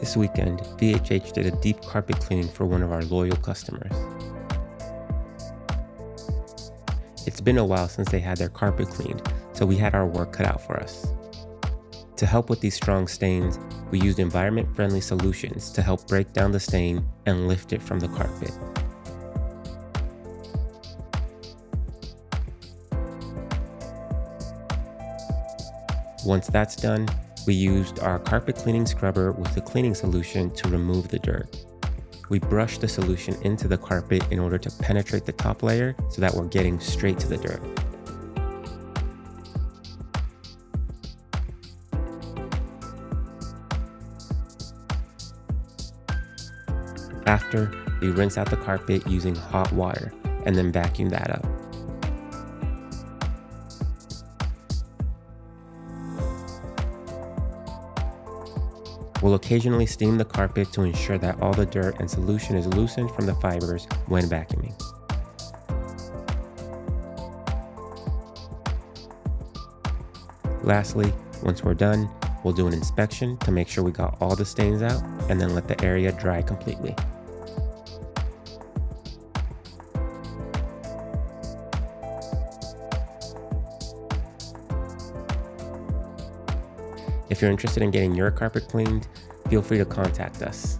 This weekend, VHH did a deep carpet cleaning for one of our loyal customers. It's been a while since they had their carpet cleaned, so we had our work cut out for us. To help with these strong stains, we used environment-friendly solutions to help break down the stain and lift it from the carpet. Once that's done, we used our carpet cleaning scrubber with the cleaning solution to remove the dirt. We brushed the solution into the carpet in order to penetrate the top layer so that we're getting straight to the dirt. After, we rinse out the carpet using hot water and then vacuum that up. We'll occasionally steam the carpet to ensure that all the dirt and solution is loosened from the fibers when vacuuming. Lastly, once we're done, we'll do an inspection to make sure we got all the stains out and then let the area dry completely. If you're interested in getting your carpet cleaned, feel free to contact us.